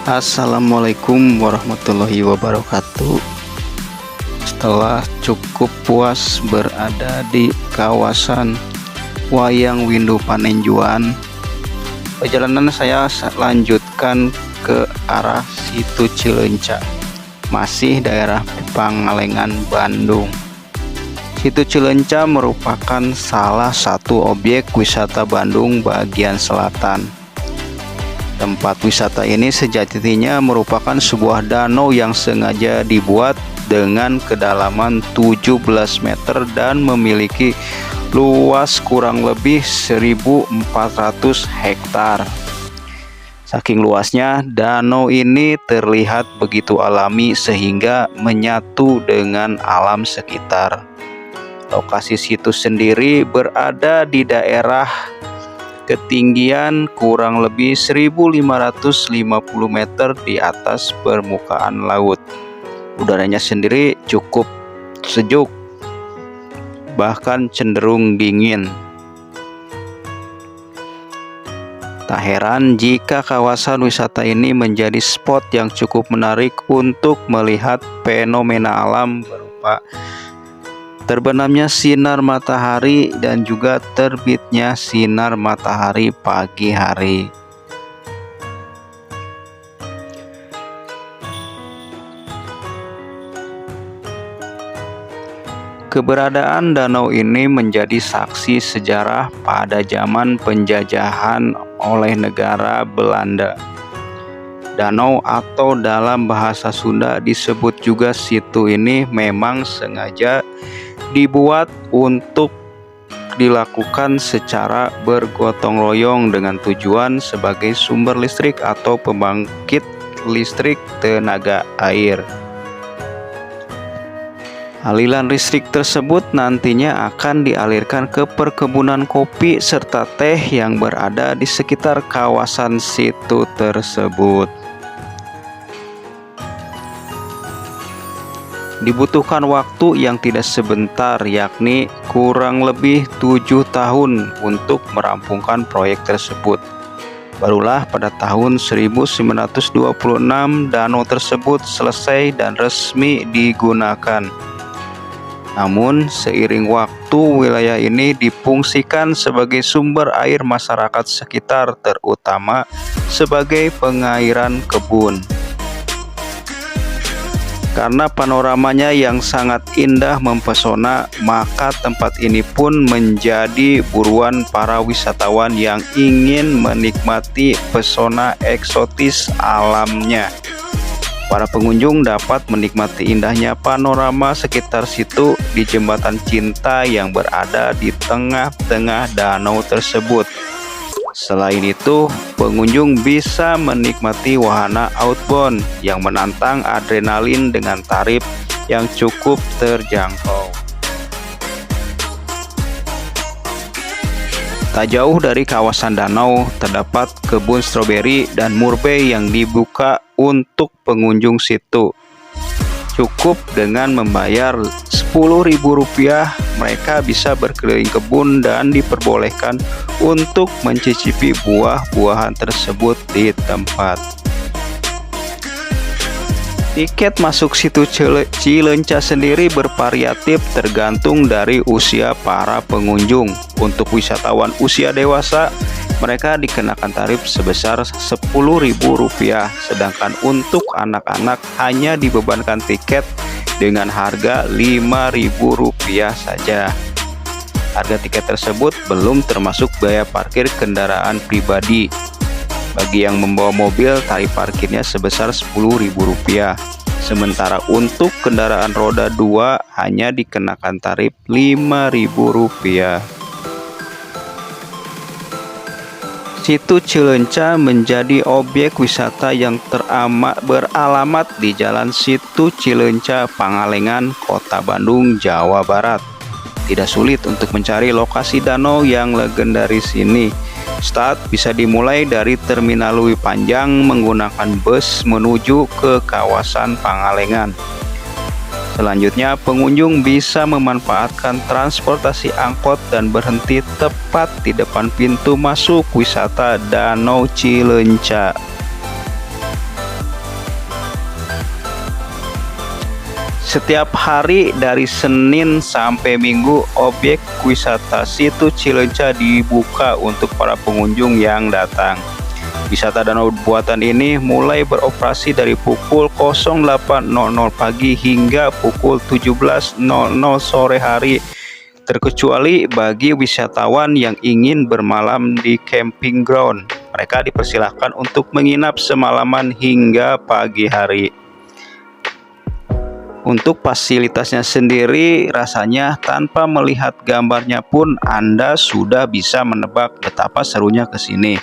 Assalamualaikum warahmatullahi wabarakatuh. Setelah cukup puas berada di kawasan Wayang Windu Panenjuan, perjalanan saya lanjutkan ke arah Situ Cileunca, masih daerah Pangalengan, Bandung. Situ Cileunca merupakan salah satu objek wisata Bandung bagian selatan. Tempat wisata ini sejatinya merupakan sebuah danau yang sengaja dibuat dengan kedalaman 17 meter dan memiliki luas kurang lebih 1.400 hektar. Saking luasnya, danau ini terlihat begitu alami sehingga menyatu dengan alam sekitar. Lokasi situs sendiri berada di daerah ketinggian kurang lebih 1.550 meter di atas permukaan laut. Udaranya sendiri cukup sejuk, bahkan cenderung dingin. Tak heran jika kawasan wisata ini menjadi spot yang cukup menarik untuk melihat fenomena alam berupa terbenamnya sinar matahari dan juga terbitnya sinar matahari pagi hari. Keberadaan danau ini menjadi saksi sejarah pada zaman penjajahan oleh negara Belanda. Danau atau dalam bahasa Sunda disebut juga situ ini memang sengaja dibuat untuk dilakukan secara bergotong royong dengan tujuan sebagai sumber listrik atau pembangkit listrik tenaga air. Aliran listrik tersebut nantinya akan dialirkan ke perkebunan kopi serta teh yang berada di sekitar kawasan situ tersebut. Dibutuhkan waktu yang tidak sebentar, yakni kurang lebih 7 tahun untuk merampungkan proyek tersebut. Barulah pada tahun 1926 danau tersebut selesai dan resmi digunakan. Namun seiring waktu wilayah ini difungsikan sebagai sumber air masyarakat sekitar, terutama sebagai pengairan kebun. Karena panoramanya yang sangat indah mempesona, maka tempat ini pun menjadi buruan para wisatawan yang ingin menikmati pesona eksotis alamnya. Para pengunjung dapat menikmati indahnya panorama sekitar situ di jembatan cinta yang berada di tengah-tengah danau tersebut. Selain itu, pengunjung bisa menikmati wahana outbound yang menantang adrenalin dengan tarif yang cukup terjangkau. Tak jauh dari kawasan danau terdapat kebun stroberi dan murbei yang dibuka untuk pengunjung situ. Cukup dengan membayar Rp10.000, mereka bisa berkeliling kebun dan diperbolehkan untuk mencicipi buah-buahan tersebut di tempat. Tiket masuk situ Cileunca sendiri bervariatif tergantung dari usia para pengunjung. Untuk wisatawan usia dewasa, mereka dikenakan tarif sebesar Rp10.000, sedangkan untuk anak-anak hanya dibebankan tiket dengan harga Rp5.000 saja. Harga tiket tersebut belum termasuk biaya parkir kendaraan pribadi. Bagi yang membawa mobil, tarif parkirnya sebesar Rp10.000. Sementara untuk kendaraan roda 2 hanya dikenakan tarif Rp5.000. Situ Cileunca menjadi objek wisata yang beralamat di Jalan Situ Cileunca, Pangalengan, Kota Bandung, Jawa Barat. Tidak sulit untuk mencari lokasi danau yang legendaris ini. Start bisa dimulai dari Terminal Lewi Panjang menggunakan bus menuju ke kawasan Pangalengan. Selanjutnya, pengunjung bisa memanfaatkan transportasi angkot dan berhenti tepat di depan pintu masuk wisata Danau Cileunca. Setiap hari dari Senin sampai Minggu, objek wisata Situ Cileunca dibuka untuk para pengunjung yang datang. Wisata danau buatan ini mulai beroperasi dari pukul 08.00 pagi hingga pukul 17.00 sore hari, terkecuali bagi wisatawan yang ingin bermalam di camping ground. Mereka dipersilahkan untuk menginap semalaman hingga pagi hari. Untuk fasilitasnya sendiri, rasanya tanpa melihat gambarnya pun Anda sudah bisa menebak betapa serunya ke sini.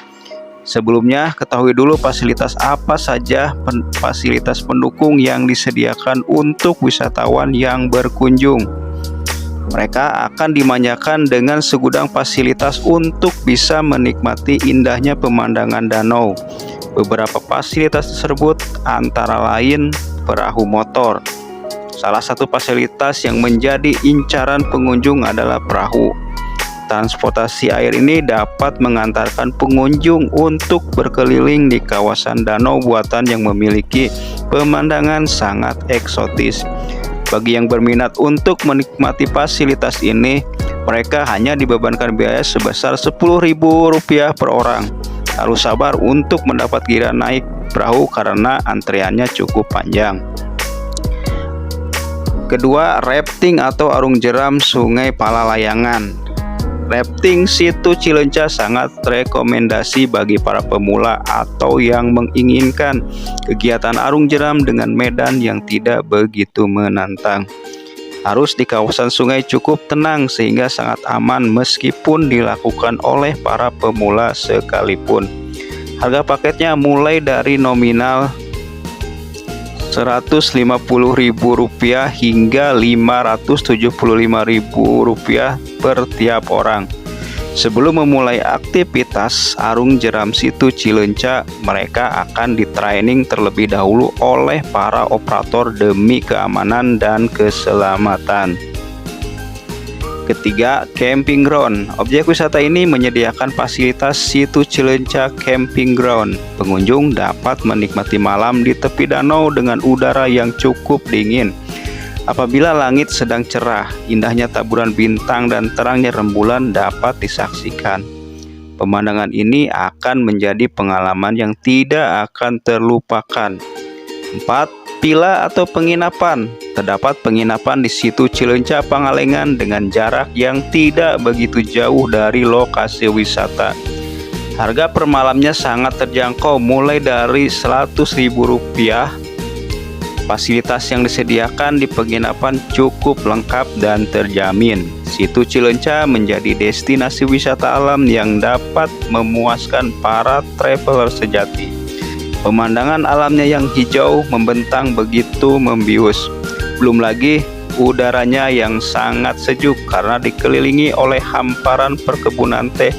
Sebelumnya, ketahui dulu fasilitas apa saja fasilitas pendukung yang disediakan untuk wisatawan yang berkunjung. Mereka akan dimanjakan dengan segudang fasilitas untuk bisa menikmati indahnya pemandangan danau. Beberapa fasilitas tersebut antara lain perahu motor. Salah satu fasilitas yang menjadi incaran pengunjung adalah perahu. Transportasi air ini dapat mengantarkan pengunjung untuk berkeliling di kawasan danau buatan yang memiliki pemandangan sangat eksotis. Bagi yang berminat untuk menikmati fasilitas ini, mereka hanya dibebankan biaya sebesar Rp10.000 per orang. Harus sabar untuk mendapat giliran naik perahu karena antreannya cukup panjang. Kedua, rafting atau arung jeram Sungai Palalayangan. Rafting Situ Cileunca sangat rekomendasi bagi para pemula atau yang menginginkan kegiatan arung jeram dengan medan yang tidak begitu menantang. Harus di kawasan sungai cukup tenang sehingga sangat aman meskipun dilakukan oleh para pemula sekalipun. Harga paketnya mulai dari nominal Rp150.000 hingga Rp575.000 per tiap orang. Sebelum memulai aktivitas arung jeram Situ Cileunca, mereka akan ditraining terlebih dahulu oleh para operator demi keamanan dan keselamatan. Ketiga, camping ground. Objek wisata ini menyediakan fasilitas Situ Cileunca Camping Ground. Pengunjung dapat menikmati malam di tepi danau dengan udara yang cukup dingin. Apabila langit sedang cerah, indahnya taburan bintang dan terangnya rembulan dapat disaksikan. Pemandangan ini akan menjadi pengalaman yang tidak akan terlupakan. 4. Villa atau penginapan. Terdapat penginapan di Situ Cileunca Pangalengan dengan jarak yang tidak begitu jauh dari lokasi wisata. Harga per malamnya sangat terjangkau, mulai dari Rp100.000. Fasilitas yang disediakan di penginapan cukup lengkap dan terjamin. Situ Cileunca menjadi destinasi wisata alam yang dapat memuaskan para traveler sejati. Pemandangan alamnya yang hijau membentang begitu membius. Belum lagi udaranya yang sangat sejuk karena dikelilingi oleh hamparan perkebunan teh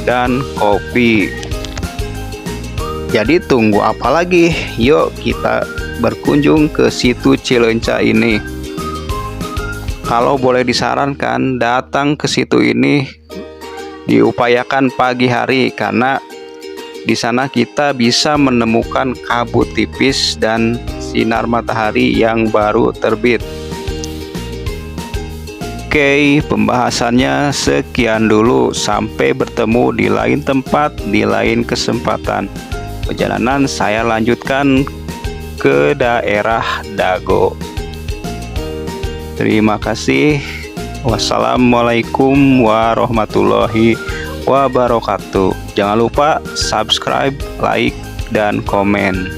dan kopi. Jadi tunggu apa lagi? Yuk kita berkunjung ke Situ Cileunca ini. Kalau boleh disarankan, datang ke situ ini diupayakan pagi hari karena di sana kita bisa menemukan kabut tipis dan sinar matahari yang baru terbit. Oke, pembahasannya sekian dulu. Sampai bertemu di lain tempat, di lain kesempatan. Perjalanan saya lanjutkan ke daerah Dago. Terima kasih. Wassalamualaikum warahmatullahi wabarakatuh. Jangan lupa subscribe, like, dan komen.